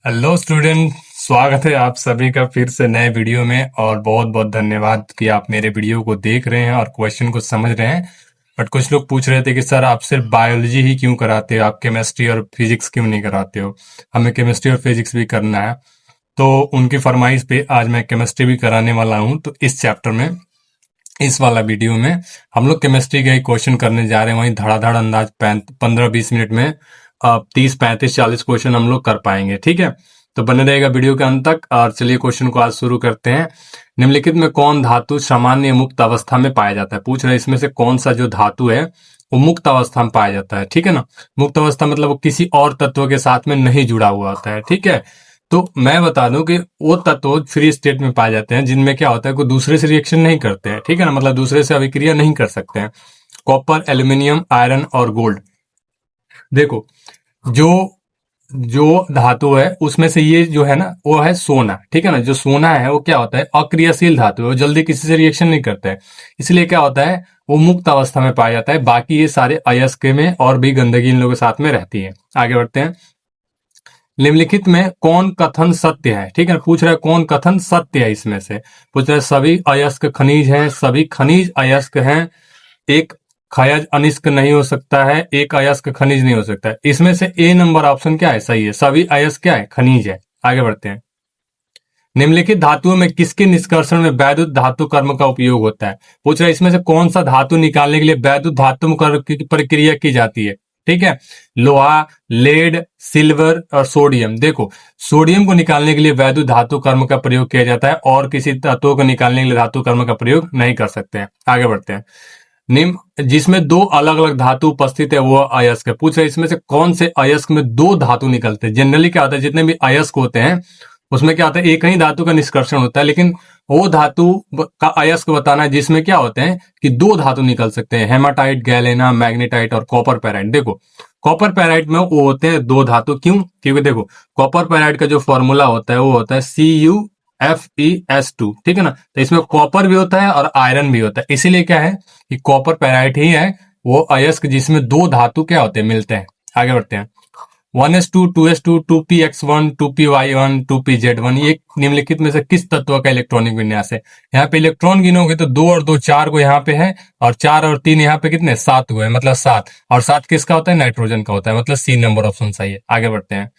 Hello student, स्वागत है आप सभी का फिर से नए वीडियो में। और बहुत बहुत धन्यवाद कि आप मेरे वीडियो को देख रहे हैं और क्वेश्चन को समझ रहे हैं। बट कुछ लोग पूछ रहे थे कि सर आप सिर्फ बायोलॉजी ही क्यों कराते हो, आप केमिस्ट्री और फिजिक्स क्यों नहीं कराते हो। हमें केमिस्ट्री और फिजिक्स भी करना है। तो उनकी फरमाइश पे आज मैं केमिस्ट्री भी कराने वाला हूँ। तो इस चैप्टर में, इस वाला वीडियो में हम लोग केमिस्ट्री के ही क्वेश्चन करने जा रहे हैं। वहीं धड़ाधड़ अंदाज 15-20 मिनट में 30-35-40 क्वेश्चन हम लोग कर पाएंगे। ठीक है, तो बने रहेगा वीडियो के अंत तक। और चलिए क्वेश्चन को आज शुरू करते हैं। निम्नलिखित में कौन धातु सामान्य मुक्त अवस्था में पाया जाता है। पूछ रहे हैं इसमें से कौन सा जो धातु है वो मुक्त अवस्था में पाया जाता है। ठीक है ना, मुक्त अवस्था मतलब वो किसी और तत्व के साथ में नहीं जुड़ा हुआ होता है। ठीक है, तो मैं बता दूं कि वो तत्व फ्री स्टेट में पाए जाते हैं जिनमें क्या होता है, कोई दूसरे से रिएक्शन नहीं करते हैं। ठीक है ना, मतलब दूसरे से अभिक्रिया नहीं कर सकते हैं। कॉपर, एल्यूमिनियम, आयरन और गोल्ड। देखो, जो जो धातु है उसमें से ये जो है ना वो है सोना। ठीक है ना, जो सोना है वो क्या होता है, अक्रियाशील धातु है, वो जल्दी किसी से रिएक्शन नहीं करता है। इसलिए क्या होता है, वो मुक्त अवस्था में पाया जाता है। बाकी ये सारे अयस्क में और भी गंदगी इन लोगों के साथ में रहती है। आगे बढ़ते हैं। निम्नलिखित में कौन कथन सत्य है। ठीक है, पूछ रहा है कौन कथन सत्य है। इसमें से पूछ रहा है सभी अयस्क खनिज हैं, सभी खनिज अयस्क हैं, एक खनिज अनिष्क नहीं हो सकता है, एक अयस्क खनिज नहीं हो सकता है। इसमें से ए नंबर ऑप्शन क्या है, सही है। सभी अयस्क क्या है, खनिज है। आगे बढ़ते हैं। निम्नलिखित धातुओं में किसके निष्कर्षण में वैद्युत धातु कर्म का उपयोग होता है। पूछ रहा है इसमें से कौन सा धातु निकालने के लिए वैद्युत धातु कर्म की प्रक्रिया की जाती है। ठीक है, लोहा, लेड, सिल्वर और सोडियम। देखो, सोडियम को निकालने के लिए वैद्युत धातु कर्म का प्रयोग किया जाता है और किसी तत्व को निकालने के लिए धातु कर्म का प्रयोग नहीं कर सकते हैं। आगे बढ़ते हैं। निम्न जिसमें दो अलग अलग धातु उपस्थित है वो अयस्क है। पूछ रहे इसमें से कौन से अयस्क में दो धातु निकलते हैं। जनरली क्या होता है, जितने भी अयस्क होते हैं उसमें क्या होता है, एक ही धातु का निष्कर्षण होता है, लेकिन वो धातु का अयस्क बताना है जिसमें क्या होते हैं कि दो धातु निकल सकते हैं। हेमाटाइट, गैलेना, मैग्नेटाइट और कॉपर पैराइट। देखो, कॉपर पैराइट में वो होते हैं दो धातु। क्यों? क्योंकि देखो, कॉपर पैराइट का जो फॉर्मूला होता है वो होता है CuFeS2। ठीक है ना, तो इसमें कॉपर भी होता है और आयरन भी होता है। इसीलिए क्या है कि कॉपर पैराइट ही है वो अयस्क जिसमें दो धातु क्या होते हैं, मिलते हैं। आगे बढ़ते हैं। 1s2, 2s2, 2px1, 2py1, 2pz1 ये निम्नलिखित में से किस तत्व का इलेक्ट्रॉनिक विन्यास है। यहाँ पे इलेक्ट्रॉन गिनोगे तो 2 और 2 4 को यहाँ पे है, और 4 और 3 यहाँ पे कितने, 7 हुए, मतलब 7। और 7 किसका होता है, नाइट्रोजन का होता है, मतलब सी नंबर ऑप्शन सही है। आगे बढ़ते हैं।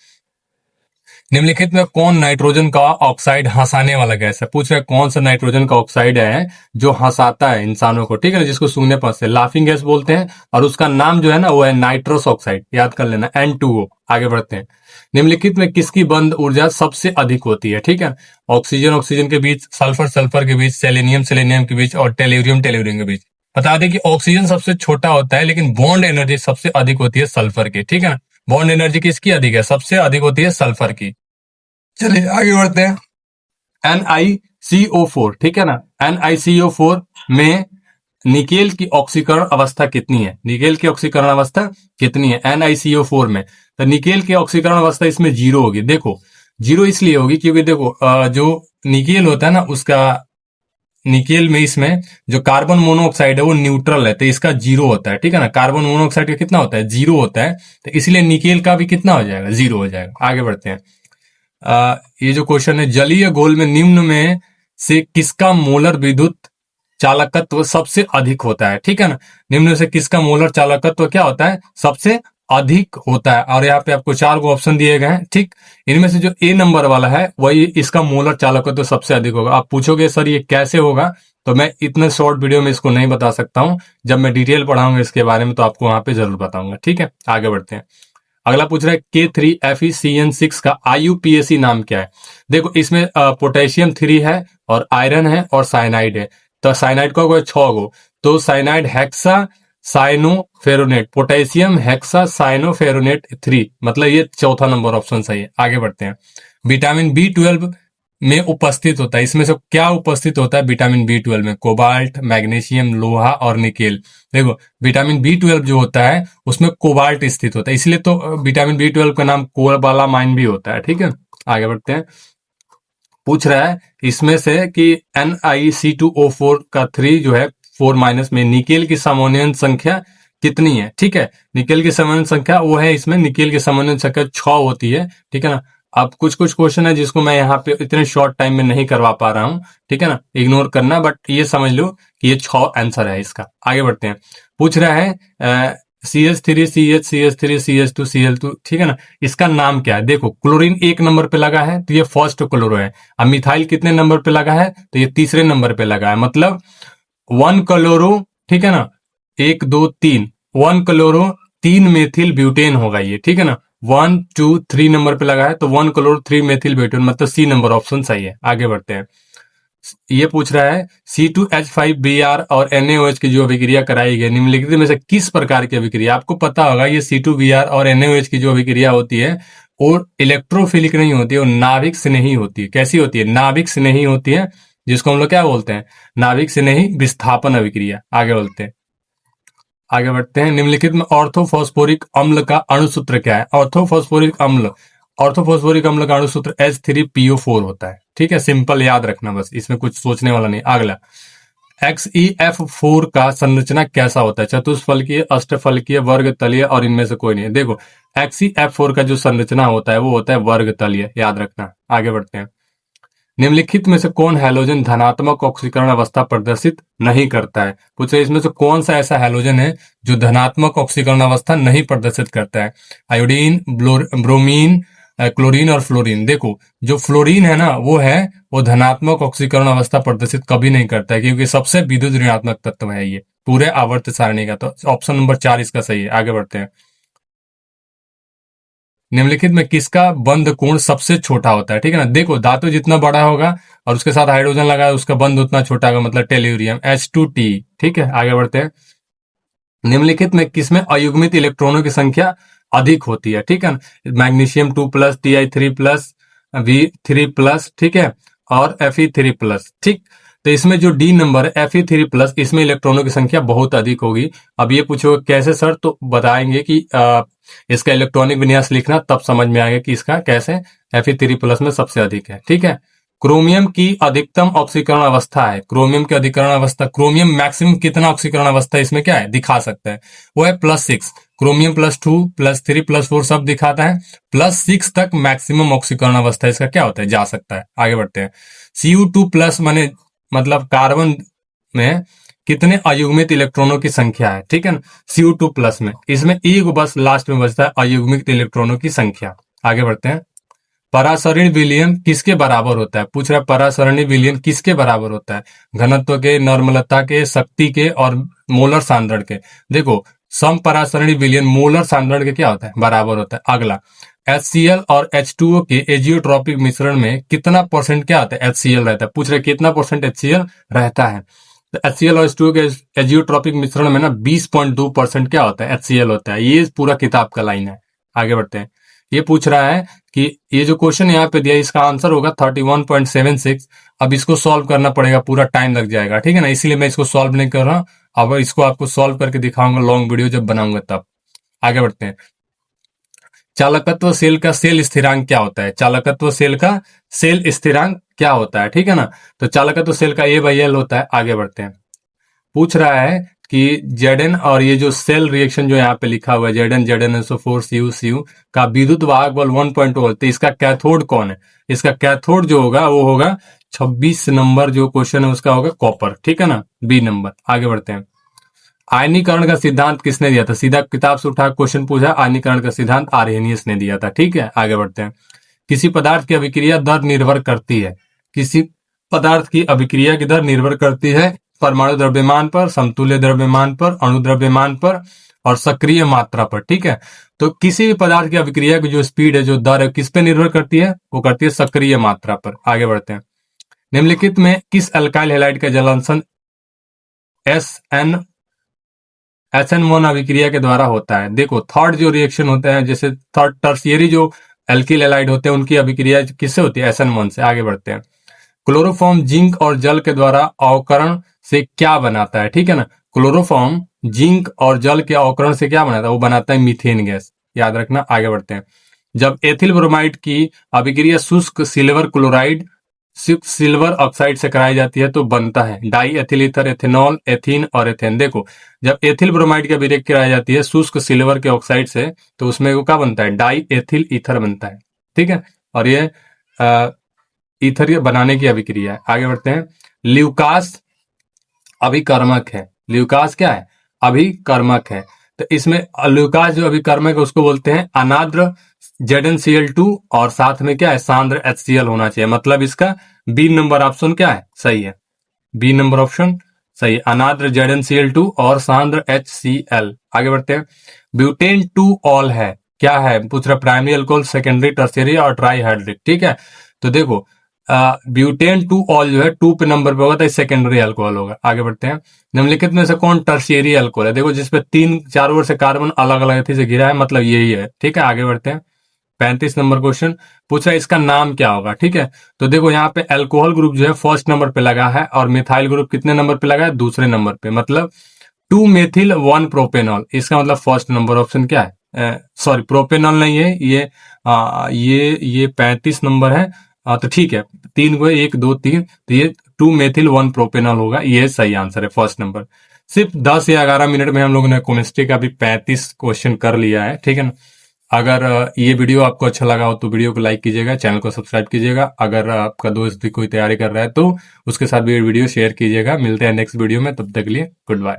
निम्नलिखित में कौन नाइट्रोजन का ऑक्साइड हंसाने वाला गैस है। पूछ रहे कौन सा नाइट्रोजन का ऑक्साइड है जो हंसाता है इंसानों को। ठीक है ना, जिसको सूंघने पर से लाफिंग गैस बोलते हैं, और उसका नाम जो है ना वो है नाइट्रस ऑक्साइड, याद कर लेना, N2O। आगे बढ़ते हैं। निम्नलिखित में किसकी बंध ऊर्जा सबसे अधिक होती है। ठीक है, ऑक्सीजन ऑक्सीजन के बीच, सल्फर सल्फर के बीच, सेलेनियम सेलेनियम के बीच और टेल्यूरियम टेल्यूरियम के बीच। बता दें कि ऑक्सीजन सबसे छोटा होता है लेकिन बॉन्ड एनर्जी सबसे अधिक होती है सल्फर की। ठीक है ना, बॉन्ड एनर्जी किसकी अधिक है, सबसे अधिक होती है सल्फर की। चलिए आगे बढ़ते हैं। NiCO4, ठीक है ना, NiCO4 में निकेल की ऑक्सीकरण अवस्था कितनी है। निकेल की ऑक्सीकरण अवस्था कितनी है NiCO4 में। तो निकेल की ऑक्सीकरण अवस्था इसमें 0 होगी। देखो, 0 इसलिए होगी क्योंकि देखो जो निकेल होता है ना उसका, निकेल में इसमें जो कार्बन मोनोऑक्साइड है वो न्यूट्रल है, तो इसका 0 होता है। ठीक है ना, कार्बन मोनोऑक्साइड का कितना होता है, 0 होता है, तो इसलिए निकेल का भी कितना हो जाएगा, 0 हो जाएगा। आगे बढ़ते हैं। ये जो क्वेश्चन है, जलीय घोल में निम्न में से किसका मोलर विद्युत चालकत्व सबसे अधिक होता है। ठीक है ना, निम्न से किसका मोलर चालकत्व क्या होता है, सबसे अधिक होता है। और यहाँ पे आपको 4 को ऑप्शन दिए गए हैं। ठीक, इनमें से जो ए नंबर वाला है वही इसका मोलर चालकत्व सबसे अधिक होगा। आप पूछोगे सर ये कैसे होगा, तो मैं इतने शॉर्ट वीडियो में इसको नहीं बता सकता हूं। जब मैं डिटेल पढ़ाऊंगा इसके बारे में तो आपको वहां पे जरूर बताऊंगा। ठीक है, आगे बढ़ते हैं। अगला पूछ रहा है K3FeCN6 का IUPAC नाम क्या है। देखो, इसमें पोटेशियम 3 है और आयरन है और साइनाइड है। तो साइनाइड का होगा 6 गो, तो साइनाइड हेक्सा साइनोफेरोनेट, पोटेशियम हेक्सा साइनोफेरोनेट 3, मतलब ये चौथा नंबर ऑप्शन सही है। आगे बढ़ते हैं। विटामिन B12 में उपस्थित होता है, इसमें से क्या उपस्थित होता है विटामिन B12 में, कोबाल्ट, मैग्नीशियम, लोहा और निकेल। देखो, विटामिन B12 जो होता है उसमें कोबाल्ट स्थित होता है, इसलिए तो विटामिन B12 का नाम कोबालामाइन भी होता है। ठीक है, आगे बढ़ते हैं। पूछ रहा है इसमें से कि NiC2O4 का 3 जो है 4 माइनस में निकेल की समन्वयन संख्या कितनी है। ठीक है, निकेल की समन्वयन संख्या वो है, इसमें निकेल की समन्वयन संख्या 6 होती है। ठीक है ना, अब कुछ कुछ क्वेश्चन है जिसको मैं यहाँ पे इतने शॉर्ट टाइम में नहीं करवा पा रहा हूँ, ठीक है ना, इग्नोर करना, बट ये समझ लो कि ये 6 आंसर है इसका। आगे बढ़ते हैं। पूछ रहा है CH3 CH CH3 CH2 Cl2, ठीक है ना, इसका नाम क्या है? देखो क्लोरीन 1 नंबर पे लगा है तो ये फर्स्ट क्लोरो है। अब मिथाइल कितने नंबर पे लगा है? तो ये तीसरे नंबर पे लगा है, मतलब 1 क्लोरो, ठीक है ना, 1 2 3, 1 क्लोरो 3 मेथिल ब्यूटेन होगा ये, ठीक है ना। 1 2 3 नंबर पे लगा है तो 1 क्लोरो 3 मेथिल ब्यूटेन, मतलब सी नंबर ऑप्शन सही है। आगे बढ़ते हैं। ये पूछ रहा है C2H5Br और NaOH की जो अभिक्रिया कराई गई निम्नलिखित में से किस प्रकार की अभिक्रिया? आपको पता होगा ये C2Br और NaOH की जो अभिक्रिया होती है और इलेक्ट्रोफिलिक नहीं होती है, और नाभिक स्नेही होती है। कैसी होती है? नाभिक स्नेही होती है, जिसको हम लोग क्या बोलते हैं? नाभिक स्नेही विस्थापन अभिक्रिया। आगे बोलते हैं, आगे बढ़ते हैं। निम्नलिखित में ऑर्थोफॉस्फोरिक अम्ल का अणुसूत्र क्या है? ऑर्थोफॉस्फोरिक अम्ल का अणुसूत्र H3PO4 होता है, ठीक है, सिंपल याद रखना बस, इसमें कुछ सोचने वाला नहीं। अगला, XeF4 का संरचना कैसा होता है? चतुष्फलकीय, अष्टफलकीय, वर्गतलीय और इनमें से कोई नहीं है। देखो XeF4 का जो संरचना होता है वो होता है वर्गतलीय, याद रखना। आगे बढ़ते हैं। निम्नलिखित में से कौन हैलोजन धनात्मक ऑक्सीकरण अवस्था प्रदर्शित नहीं करता है? पूछे इसमें से कौन सा ऐसा हैलोजन है जो धनात्मक ऑक्सीकरण अवस्था नहीं प्रदर्शित करता है? आयोडीन, ब्रोमीन, क्लोरीन और फ्लोरीन। देखो जो फ्लोरीन है ना वो धनात्मक ऑक्सीकरण अवस्था प्रदर्शित कभी नहीं करता है, क्योंकि सबसे विद्युत ऋणात्मक तत्व है ये पूरे आवर्त सारणी का। तो ऑप्शन नंबर 4 इसका सही है। आगे बढ़ते हैं। निम्नलिखित में किसका बंध कोण सबसे छोटा होता है? ठीक है ना, देखो धातु जितना बड़ा होगा और उसके साथ हाइड्रोजन लगा है उसका बंध उतना छोटा होगा, मतलब टेल्यूरियम H2T। ठीक है, आगे बढ़ते हैं। निम्नलिखित में किसमें अयुग्मित इलेक्ट्रॉनों की संख्या अधिक होती है? ठीक है ना, मैग्नीशियम 2+, Ti3+, V3+, ठीक है, और Fe3+। ठीक, तो इसमें जो डी नंबर है Fe3+, इसमें इलेक्ट्रॉनों की संख्या बहुत अधिक होगी। अब ये पूछोगे कैसे सर, तो बताएंगे कि इसका इलेक्ट्रॉनिक विन्यास लिखना, तब समझ में आएगा कि इसका कैसे Fe3+ में सबसे अधिक है। ठीक है, क्रोमियम की अधिकतम ऑक्सीकरण अवस्था है। क्रोमियम की अधिकरण अवस्था, क्रोमियम मैक्सिमम कितना ऑक्सीकरण अवस्था इसमें क्या है दिखा सकता है, वो है +6। क्रोमियम +2, +3, +4 सब दिखाता है, +6 तक मैक्सिमम ऑक्सीकरण अवस्था इसका क्या होता है, जा सकता है। आगे बढ़ते हैं। Cu2+ माने मतलब कार्बन में कितने अयुग्मित इलेक्ट्रॉनों की संख्या है? ठीक है ना, Cu2+ में इसमें एक बस लास्ट में बचता है अयुग्मित इलेक्ट्रॉनों की संख्या। आगे बढ़ते हैं। परासरणीय विलयन किसके बराबर होता है? पूछ रहा है परासरणीय विलयन किसके बराबर होता है? घनत्व के, नॉर्मलता के, शक्ति के और मोलर सांद्रण के। देखो सम परासरणीय विलयन मोलर सांद्रण के क्या होता है, बराबर होता है। अगला, HCl और H2O के एजियोट्रॉपिक मिश्रण में कितना परसेंट क्या होता है, HCl रहता है। पूछ रहे कितना परसेंट HCl रहता है? तो HCl और H2O के एजियोट्रॉपिक मिश्रण में ना 20.2% क्या होता है, HCl होता है। ये पूरा किताब का लाइन है। आगे बढ़ते हैं। ये पूछ रहा है कि ये जो क्वेश्चन यहाँ पे दिया इसका आंसर होगा 31.76। अब इसको सॉल्व करना पड़ेगा, पूरा टाइम लग जाएगा, ठीक है ना, इसीलिए मैं इसको सॉल्व नहीं कर रहा। अब इसको आपको सॉल्व करके दिखाऊंगा लॉन्ग वीडियो जब बनाऊंगा तब। आगे बढ़ते हैं। चालकत्व सेल का सेल स्थिरांक क्या होता है? चालकत्व सेल का सेल स्थिरांक क्या होता है? ठीक है ना, तो चालकत्व सेल का A/L होता है। आगे बढ़ते हैं। पूछ रहा है कि Zn और ये जो सेल रिएक्शन जो यहाँ पे लिखा हुआ है ZnZnSO4 Cu का विद्युत वाहक बल 1.2 वोल्ट, तो इसका कैथोड कौन है? इसका कैथोड जो होगा वो होगा 26 नंबर जो क्वेश्चन है उसका होगा कॉपर। ठीक है ना, B नंबर। आगे बढ़ते हैं। आयनीकरण का सिद्धांत किसने दिया था? सीधा किताब से उठा क्वेश्चन पूछा, आयनीकरण का सिद्धांत आर्हेनियस ने दिया था। ठीक है, आगे बढ़ते हैं। किसी पदार्थ की अभिक्रिया दर निर्भर करती है, किसी पदार्थ की अभिक्रिया की दर निर्भर करती है परमाणु द्रव्यमान पर, समतुल्य द्रव्यमान पर, अणु द्रव्यमान पर और सक्रिय मात्रा पर। ठीक है, तो किसी भी पदार्थ की अभिक्रिया की जो स्पीड है, जो दर है, किस पे निर्भर करती है? वो करती है सक्रिय मात्रा पर। आगे बढ़ते हैं। निम्नलिखित में किस अल्काइल हैलाइड का जलांशन SN1 अभिक्रिया के द्वारा होता है? देखो थर्ड जो रिएक्शन होता है, जैसे थर्ड टर्शियरी जो एल्किल हैलाइड होते हैं उनकी अभिक्रिया किससे होती है? SN1 से। आगे बढ़ते हैं। क्लोरोफॉर्म जिंक और जल के द्वारा अवकरण से क्या बनाता है? ठीक है ना, क्लोरोफॉर्म जिंक और जल के अवकरण से क्या बनाता है? वो बनाता है मीथेन गैस, याद रखना। आगे बढ़ते हैं। जब एथिल ब्रोमाइड की अभिक्रिया शुष्क सिल्वर क्लोराइड सिल्वर ऑक्साइड से कराई जाती है तो बनता है die ethyl ether, ethanol, ethene और एथेन। देखो जब एथिल ब्रोमाइड की अभिक्रिया कराई जाती है शुष्क सिल्वर के ऑक्साइड से तो उसमें वो क्या बनता है? डाई एथिल ईथर बनता है। ठीक है, और ये ईथर बनाने की अभिक्रिया है। आगे बढ़ते हैं। ल्यूकास अभिकर्मक है। ल्यूकास क्या है? अभिकर्मक है। तो इसमें ल्यूकास जो अभिकर्मक है उसको बोलते हैं अनाद्र ZnCl2 और साथ में क्या है? सांद्र HCl होना चाहिए। मतलब इसका बी नंबर ऑप्शन क्या है? सही है। बी नंबर ऑप्शन सही है। अनाद्र ZnCl2 और सांद्र HCl। आगे बढ़ते हैं। ब्यूटेन 2 ऑल है। क्या है? पूछ रहा प्राइमरी अल्कोहल, सेकेंडरी, टर्शियरी और ट्राईहाइड्रिक। ठीक है, तो देखो ब्यूटेन 2 ऑल जो है 2 पे नंबर पे होगा तो सेकेंडरी अल्कोहल होगा। आगे बढ़ते हैं। निम्नलिखित में से कौन टर्शियरी अल्कोहल है? देखो जिसपे 3 4 ओर से कार्बन अलग अलग से गिरा है, मतलब यही है। ठीक है, आगे बढ़ते हैं। 35 नंबर क्वेश्चन पूछा है इसका नाम क्या होगा। ठीक है, तो देखो यहाँ पे अल्कोहल ग्रुप जो है फर्स्ट नंबर पे लगा है और मिथाइल ग्रुप कितने नंबर पे लगा है? दूसरे नंबर पे। मतलब 2 मेथिल 1 प्रोपेनॉल। इसका मतलब फर्स्ट नंबर ऑप्शन क्या है? सॉरी, प्रोपेनॉल नहीं है ये 35 नंबर है। तो ठीक है, 3 को 1 2 3, तो ये 2 मेथिल 1 प्रोपेनॉल होगा। ये सही आंसर है, फर्स्ट नंबर। सिर्फ 10 या 11 मिनट में हम लोगों ने केमिस्ट्री का भी 35 क्वेश्चन कर लिया है। ठीक है ना। अगर ये वीडियो आपको अच्छा लगा हो तो वीडियो को लाइक कीजिएगा, चैनल को सब्सक्राइब कीजिएगा। अगर आपका दोस्त भी कोई तैयारी कर रहा है तो उसके साथ भी वीडियो शेयर कीजिएगा। मिलते हैं नेक्स्ट वीडियो में, तब तक के लिए गुड बाय।